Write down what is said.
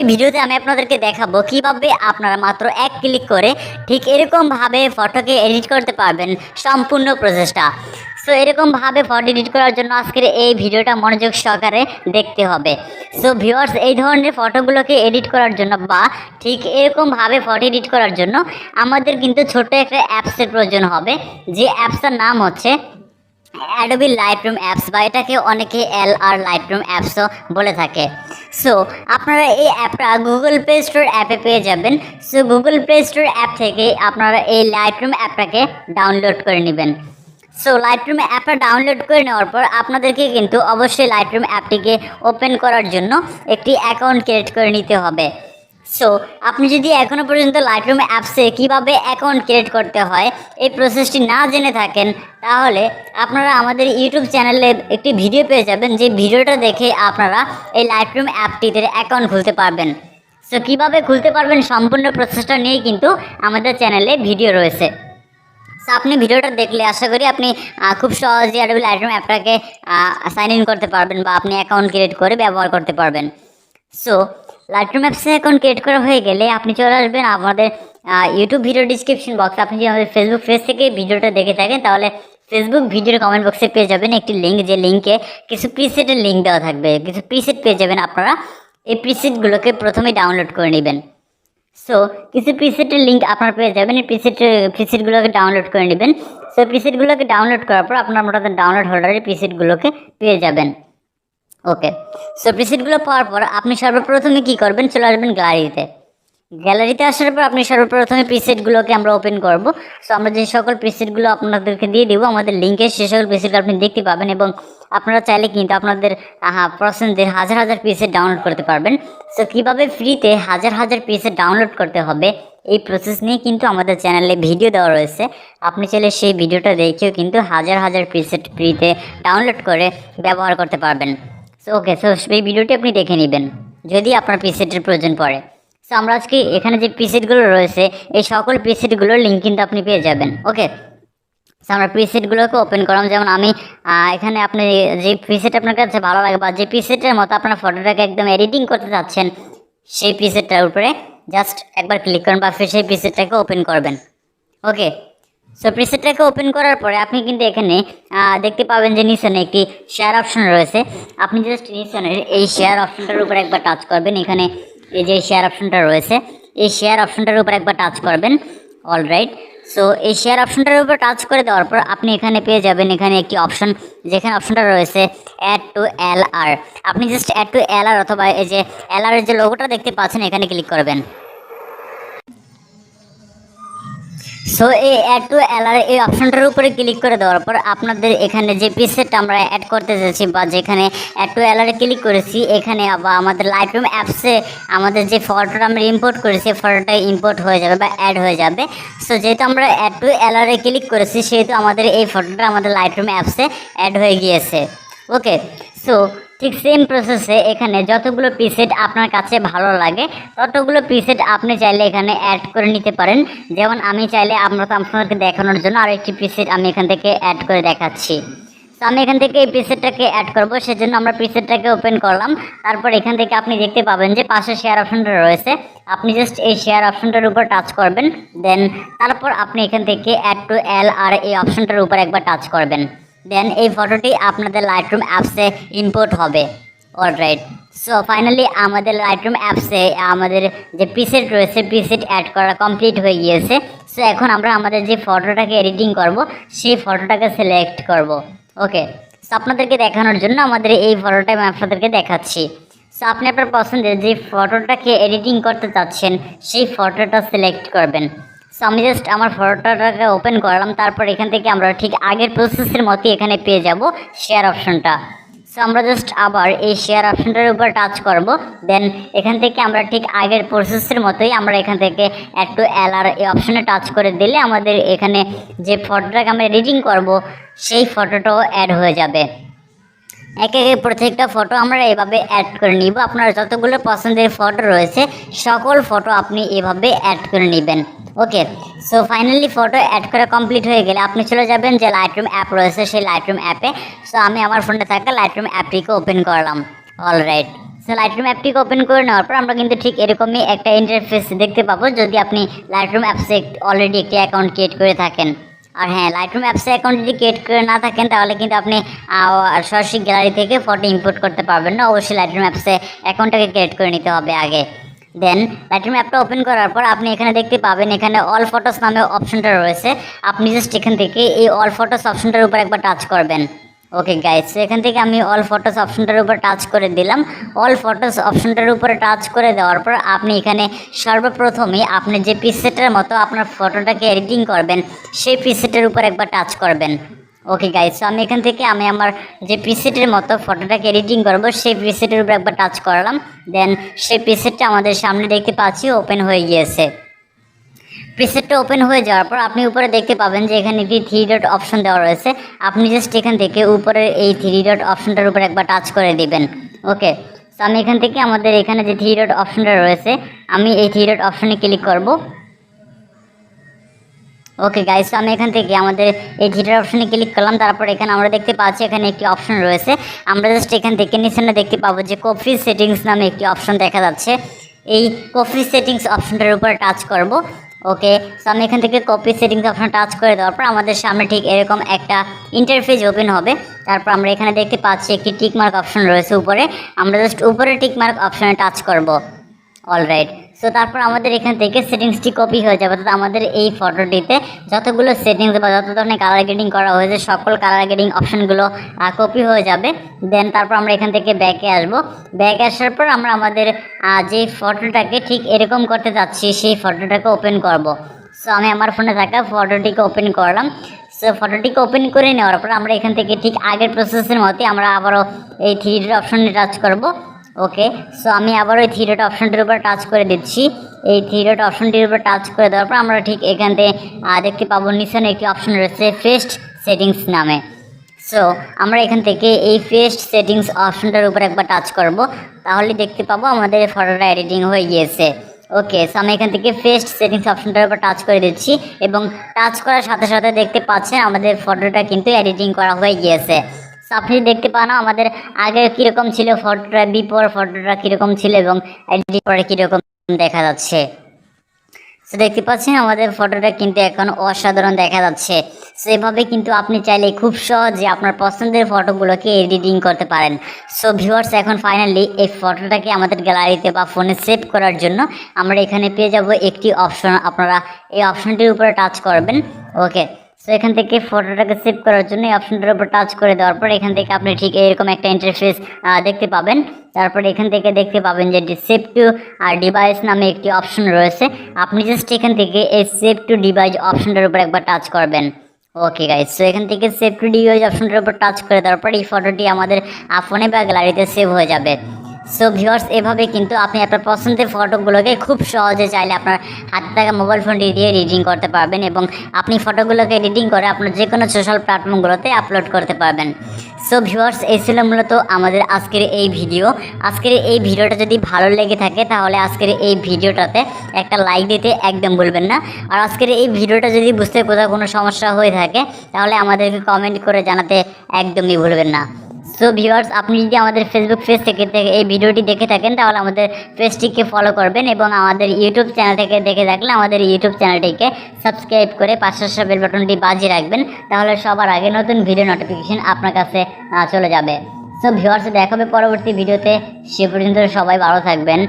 এই ভিডিওতে আমি আপনাদেরকে দেখাবো কিভাবে আপনারা মাত্র এক ক্লিক করে ঠিক এরকমভাবে ফটোকে এডিট করতে পারবেন সম্পূর্ণ প্রসেসটা। সো এরকমভাবে ফটো এডিট করার জন্য আজকের এই ভিডিওটা মনোযোগ সহকারে দেখতে হবে। সো ভিউয়ার্স, এই ধরনের ফটোগুলোকে এডিট করার জন্য বা ঠিক এরকমভাবে ফটো এডিট করার জন্য আমাদের কিন্তু ছোট্ট একটা অ্যাপসের প্রয়োজন হবে, যে অ্যাপসটার নাম হচ্ছে adobe lightroom অ্যাপস, বা এটাকে অনেকে LR লাইটরুম অ্যাপসও বলে থাকে। সো আপনারা এই অ্যাপটা গুগল প্লে স্টোর অ্যাপে পেয়ে যাবেন। So Google play store app থেকে আপনারা এই লাইটরুম অ্যাপটাকে ডাউনলোড করে নেবেন। সো লাইটরুম অ্যাপটা ডাউনলোড করে নেওয়ার পর আপনাদেরকে কিন্তু অবশ্যই লাইটরুম অ্যাপটিকে ওপেন করার জন্য একটি অ্যাকাউন্ট ক্রিয়েট করে নিতে হবে। সো আপনি যদি এখনও পর্যন্ত লাইটরুম অ্যাপসে কীভাবে অ্যাকাউন্ট ক্রিয়েট করতে হয় এই প্রসেসটি না জেনে থাকেন, তাহলে আপনারা আমাদের ইউটিউব চ্যানেলে একটি ভিডিও পেয়ে যাবেন, যে ভিডিওটা দেখে আপনারা এই লাইটরুম অ্যাপটিতে অ্যাকাউন্ট খুলতে পারবেন। সো কীভাবে খুলতে পারবেন সম্পূর্ণ প্রসেসটা নিয়েই কিন্তু আমাদের চ্যানেলে ভিডিও রয়েছে। সো আপনি ভিডিওটা দেখলে আশা করি আপনি খুব সহজে অ্যাডোবি লাইটরুম অ্যাপটাকে সাইন ইন করতে পারবেন বা আপনি অ্যাকাউন্ট ক্রিয়েট করে ব্যবহার করতে পারবেন। সো লাইটরুম অ্যাপসে অ্যাকাউন্ট ক্রিয়েট করা হয়ে গেলে আপনি চলে আসবেন আমাদের ইউটিউব ভিডিও ডিসক্রিপশন বক্সে। আপনি যদি আমাদের ফেসবুক পেজ থেকে ভিডিওটা দেখে থাকেন, তাহলে ফেসবুক ভিডিওর কমেন্ট বক্সে পেয়ে যাবেন একটি লিঙ্ক, যে লিঙ্কে কিছু প্রিসেটের লিঙ্ক দেওয়া থাকবে, কিছু প্রিসেট পেয়ে যাবেন। আপনারা এই প্রিসেটগুলোকে প্রথমে ডাউনলোড করে নেবেন। সো কিছু প্রিসেটের লিঙ্ক আপনারা পেয়ে যাবেন, এই প্রিসেটগুলোকে ডাউনলোড করে নেবেন। সো প্রিসেটগুলোকে ডাউনলোড করার পর আপনার আপনাদের ডাউনলোড হোল্ডারে প্রিসেটগুলোকে পেয়ে যাবেন। ওকে, সো প্রিসেটগুলো পাওয়ার পর আপনি সর্বপ্রথমে কী করবেন, চলে আসবেন গ্যালারিতে। গ্যালারিতে আসার পর আপনি সর্বপ্রথমে প্রিসেটগুলোকে আমরা ওপেন করব। সো আমরা যে সকল প্রিসেটগুলো আপনাদেরকে দিয়ে দেবো আমাদের লিঙ্কে, সে সকল প্রিসেটগুলো আপনি দেখতে পাবেন, এবং আপনারা চাইলে কিন্তু আপনাদের পছন্দের হাজার হাজার প্রিসেট ডাউনলোড করতে পারবেন। সো কীভাবে ফ্রিতে হাজার হাজার প্রিসেট ডাউনলোড করতে হবে এই প্রসেস নিয়ে কিন্তু আমাদের চ্যানেলে ভিডিও দেওয়া রয়েছে। আপনি চাইলে সেই ভিডিওটা দেখেও কিন্তু হাজার হাজার প্রিসেট ফ্রিতে ডাউনলোড করে ব্যবহার করতে পারবেন। সো ওকে, সো এই ভিডিওটি আপনি দেখে নেবেন যদি আপনার প্রিসেটের প্রয়োজন পড়ে। সো আমরা আজকে এখানে যে প্রিসেটগুলো রয়েছে এই সকল প্রিসেটগুলোর লিঙ্ক কিন্তু আপনি পেয়ে যাবেন। ওকে, সো আমরা প্রিসেটগুলোকে ওপেন করলাম। যেমন আমি এখানে আপনি যে প্রিসেট আপনার কাছে ভালো লাগে বা যে প্রিসেটের মতো আপনার ফটোটাকে একদম এডিটিং করতে চাচ্ছেন, সেই প্রিসেটটার উপরে জাস্ট একবার ক্লিক করুন বা সেই প্রিসেটটাকে ওপেন করবেন। ওকে, সো প্রিসেটটাকে ওপেন করার পরে আপনি কিন্তু এখানে দেখতে পাবেন যে নিচনে একটি শেয়ার অপশন রয়েছে। আপনি জাস্ট নিচনের এই শেয়ার অপশনটার উপরে একবার টাচ করবেন। এখানে এই যে শেয়ার অপশনটা রয়েছে, এই শেয়ার অপশনটার উপর একবার টাচ করবেন। অলরাইট, সো এই শেয়ার অপশনটার উপর টাচ করে দেওয়ার পর আপনি এখানে পেয়ে যাবেন এখানে একটি অপশন, যেখানে অপশনটা রয়েছে অ্যাড টু LR। আপনি জাস্ট অ্যাড টু LR অথবা এই যে LR এর যে লোগোটা দেখতে পাচ্ছেন এখানে ক্লিক করবেন। সো এই অ্যাড টু LR এই অপশনটার উপরে ক্লিক করে দেওয়ার পর আপনাদের এখানে যে প্রিসেটটা আমরা অ্যাড করতে যাচ্ছি বা যেখানে অ্যাড টু LR ক্লিক করেছি, এখানে বা আমাদের লাইটরুম অ্যাপসে আমাদের যে ফটোটা আমরা ইম্পোর্ট করেছি ফটোটা ইম্পোর্ট হয়ে যাবে বা অ্যাড হয়ে যাবে। সো যেহেতু আমরা অ্যাড টু LR ক্লিক করেছি, সেহেতু আমাদের এই ফটোটা আমাদের লাইটরুম অ্যাপসে অ্যাড হয়ে গিয়েছে। ওকে, সো ঠিক সেম প্রসেসে এখানে যতগুলো প্রিসেট আপনার কাছে ভালো লাগে ততগুলো প্রিসেট আপনি চাইলে এখানে অ্যাড করে নিতে পারেন। যেমন আমি চাইলে আপনাদেরকে দেখানোর জন্য আরেকটি প্রিসেট আমি এখান থেকে অ্যাড করে দেখাচ্ছি। তো আমি এখান থেকে এই প্রিসেটটাকে অ্যাড করব, সেজন্য আমরা প্রিসেটটাকে ওপেন করলাম। তারপর এখান থেকে আপনি দেখতে পাবেন যে পাশে শেয়ার অপশনটা রয়েছে। আপনি জাস্ট এই শেয়ার অপশনটার উপর টাচ করবেন, দেন তারপর আপনি এখান থেকে অ্যাড টু LR এই অপশনটার উপর একবার টাচ করবেন। দেন এই ফটোটি আপনাদের লাইটরুম অ্যাপসে ইম্পোর্ট হবে। অলরাইট, সো ফাইনালি আমাদের লাইটরুম অ্যাপসে আমাদের যে প্রিসেট রয়েছে প্রিসেট অ্যাড করা কমপ্লিট হয়ে গিয়েছে। সো এখন আমরা আমাদের যে ফটোটাকে এডিটিং করব সেই ফটোটাকে সিলেক্ট করব। ওকে, সো আপনাদেরকে দেখানোর জন্য আমাদের এই ফটোটা আমি আপনাদেরকে দেখাচ্ছি। সো আপনি আপনার পছন্দের যে ফটোটাকে এডিটিং করতে চাচ্ছেন সেই ফটোটা সিলেক্ট করবেন। সো আমি জাস্ট আমার ফটোটাকে ওপেন করলাম। তারপর এখান থেকে আমরা ঠিক আগের প্রসেসের মতোই এখানে পেয়ে যাব শেয়ার অপশনটা। সো আমরা জাস্ট আবার এই শেয়ার অপশনটার উপর টাচ করব। দেন এখান থেকে আমরা ঠিক আগের প্রসেসের মতোই আমরা এখান থেকে অ্যাড টু LR এই অপশনে টাচ করে দিলে আমাদের এখানে যে ফটোটাকে আমরা এডিটিং করব সেই ফটোটাও অ্যাড হয়ে যাবে। একে একে প্রত্যেকটা ফটো আমরা এভাবে অ্যাড করে নিব। আপনার যতগুলো পছন্দের ফটো রয়েছে সকল ফটো আপনি এভাবে অ্যাড করে নেবেন। ওকে, সো ফাইনালি ফটো অ্যাড করা কমপ্লিট হয়ে গেলে আপনি চলে যাবেন যে লাইটরুম অ্যাপ রয়েছে সেই লাইটরুম অ্যাপে। সো আমি আমার ফোনে থাকা লাইটরুম অ্যাপটিকে ওপেন করলাম। অলরাইট, সো লাইটরুম অ্যাপটিকে ওপেন করে নেওয়ার পর আমরা কিন্তু ঠিক এরকমই একটা ইন্টারফেস দেখতে পাবো যদি আপনি লাইটরুম অ্যাপসে অলরেডি একটি অ্যাকাউন্ট ক্রিয়েট করে থাকেন। আর হ্যাঁ, লাইটরুম অ্যাপসে অ্যাকাউন্ট যদি ক্রিয়েট করে না থাকেন তাহলে কিন্তু আপনি সরাসরি গ্যালারি থেকে ফটো ইম্পোর্ট করতে পারবেন না। অবশ্যই লাইটরুম অ্যাপসে অ্যাকাউন্টটাকে ক্রিয়েট করে নিতে হবে আগে। দেন লাইটরুম অ্যাপটা ওপেন করার পর আপনি এখানে দেখতে পাবেন এখানে অল ফটোস নামে অপশনটা রয়েছে। আপনি জাস্ট এখান থেকে এই অল ফটোস অপশনটার উপর একবার টাচ করবেন। ওকে গাইস, এখান থেকে আমি অল ফটোস অপশনটার উপর টাচ করে দিলাম। অল ফটোস অপশনটার উপরে টাচ করে দেওয়ার পর আপনি এখানে সর্বপ্রথমে আপনি যে প্রিসেটের মতো আপনার ফটোটাকে এডিটিং করবেন সেই প্রিসেটের উপর একবার টাচ করবেন। ওকে গাইস, তো আমি এখান থেকে আমার যে প্রিসেটের মতো ফটোটাকে এডিটিং করব সেই প্রিসেটের উপর একবার টাচ করলাম। দেন সেই প্রিসেটটা আমাদের সামনে দেখতে পাচ্ছি ওপেন হয়ে গিয়েছে। প্রিসেটটা ওপেন হয়ে যাওয়ার পর আপনি উপরে দেখতে পাবেন যে এখানে একটি 3 ডট অপশন দেওয়া রয়েছে। আপনি জাস্ট এখান থেকে উপরের এই 3 ডট অপশনটার উপর একবার টাচ করে দিবেন। ওকে, তো আমি এখান থেকে আমাদের এখানে যে 3 ডট অপশনটা রয়েছে আমি এই 3 ডট অপশনে ক্লিক করব। ওকে গাইস, আমি এখান থেকে আমাদের এই 3 ডট অপশনে ক্লিক করলাম। তারপর এখানে আমরা দেখতে পাচ্ছি এখানে একটি অপশন রয়েছে। আমরা জাস্ট এখান থেকে নিচে দেখতে পাবো যে কপি সেটিংস নামে একটি অপশন দেখা যাচ্ছে। এই কপি সেটিংস অপশনটার উপর টাচ করব। ওকে, সো আমি এখান থেকে কপি সেটিংস অপশন টাচ করে দেওয়ার পর আমাদের সামনে ঠিক এরকম একটা ইন্টারফেস ওপেন হবে। তারপর আমরা এখানে দেখতে পাচ্ছি একটি টিকমার্ক অপশন রয়েছে উপরে। আমরা জাস্ট উপরে টিকমার্ক অপশনে টাচ করব। অলরাইট, সো তারপর আমাদের এখান থেকে সেটিংসটি কপি হয়ে যাবে। অর্থাৎ আমাদের এই ফটোটিতে যতগুলো সেটিংস বা যত ধরনের কালার গ্রেডিং করা হয়েছে সকল কালার গ্রেডিং অপশনগুলো কপি হয়ে যাবে। দেন তারপর আমরা এখান থেকে ব্যাকে আসব। ব্যাকে আসার পর আমরা আমাদের যে ফটোটাকে ঠিক এরকম করতে যাচ্ছি সেই ফটোটাকে ওপেন করব। সো আমি আমার ফোনে থাকা ফটোটিকে ওপেন করলাম। সো ফটোটিকে ওপেন করে নেওয়ার পর আমরা এখান থেকে ঠিক আগের প্রসেসের মতোই আমরা আবারও এই 3 ডট অপশনে টাচ করব। ওকে, সো আমি আবার ওই 3 ডট অপশনটির উপর টাচ করে দিচ্ছি। এই 3 ডট অপশনটির উপর টাচ করে দেওয়ার পর আমরা ঠিক এখান থেকে দেখতে পাবো নিচে একটি অপশন রয়েছে ফেস্ট সেটিংস নামে। সো আমরা এখান থেকে এই ফেস্ট সেটিংস অপশনটার উপর একবার টাচ করব। তাহলে দেখতে পাবো আমাদের ফটোটা এডিটিং হয়ে গিয়েছে। ওকে, সো আমি এখান থেকে ফেস্ট সেটিংস অপশনটার উপর টাচ করে দিচ্ছি এবং টাচ করার সাথে সাথে দেখতে পাচ্ছেন আমাদের ফটোটা কিন্তু এডিটিং করা হয়ে গিয়েছে। আপনি দেখতে পান আমাদের আগে কীরকম ছিল ফটোটা, বিফোর ফটোটা কীরকম ছিল এবং এডিট পরে কীরকম দেখা যাচ্ছে। সো দেখতে পাচ্ছেন আমাদের ফটোটা কিন্তু এখন অসাধারণ দেখা যাচ্ছে। সো এভাবে কিন্তু আপনি চাইলে খুব সহজে আপনার পছন্দের ফটোগুলোকে এডিটিং করতে পারেন। সো ভিউয়ার্স, এখন ফাইনালি এই ফটোটাকে আমাদের গ্যালারিতে বা ফোনে সেভ করার জন্য আমরা এখানে পেয়ে যাব একটি অপশন। আপনারা এই অপশনটির উপরে টাচ করবেন। ওকে, সো এখান থেকে ফটোটাকে সেভ করার জন্য এই অপশনটার উপর টাচ করে দেওয়ার পর এখান থেকে আপনি ঠিক এরকম একটা ইন্টারফেস দেখতে পাবেন। তারপরে এখান থেকে দেখতে পাবেন যে সেভ টু ডিভাইস নামে একটি অপশন রয়েছে। আপনি জাস্ট এখান থেকে এই সেভ টু ডিভাইস অপশনটার উপর একবার টাচ করবেন। ওকে গাইস, সো এখান থেকে সেভ টু ডিভাইস অপশনটার উপর টাচ করে দেওয়ার পর এই ফটোটি আমাদের ফোনে বা গ্যালারিতে সেভ হয়ে যাবে। সো ভিউয়ার্স, এভাবে কিন্তু আপনি আপনার পছন্দের ফটোগুলোকে খুব সহজে চাইলে আপনার হাতে থাকা মোবাইল ফোনটি দিয়ে এডিটিং করতে পারবেন এবং আপনি ফটোগুলোকে এডিটিং করে আপনার যে কোনো সোশ্যাল প্ল্যাটফর্মগুলোতে আপলোড করতে পারবেন। সো ভিউয়ার্স, এই ছিল মূলত আমাদের আজকের এই ভিডিও। আজকের এই ভিডিওটা যদি ভালো লেগে থাকে তাহলে আজকের এই ভিডিওটাতে একটা লাইক দিতে একদম ভুলবেন না। আর আজকের এই ভিডিওটা যদি বুঝতে কোথাও কোনো সমস্যা হয়ে থাকে তাহলে আমাদেরকে কমেন্ট করে জানাতে একদমই ভুলবেন না। সো ভিউয়ার্স, আপনি যদি আমাদের ফেসবুক পেজ থেকে এই ভিডিওটি দেখে থাকেন তাহলে আমাদের পেজটিকে ফলো করবেন এবং আমাদের ইউটিউব চ্যানেল থেকে দেখে থাকলে আমাদের ইউটিউব চ্যানেলটিকে সাবস্ক্রাইব করে পাশের পাশে বেল বাটনটি বাজিয়ে রাখবেন। তাহলে সবার আগে নতুন ভিডিও নোটিফিকেশন আপনার কাছে চলে যাবে। সো ভিউয়ার্স, দেখা হবে পরবর্তী ভিডিওতে। সে পর্যন্ত সবাই ভালো থাকবেন।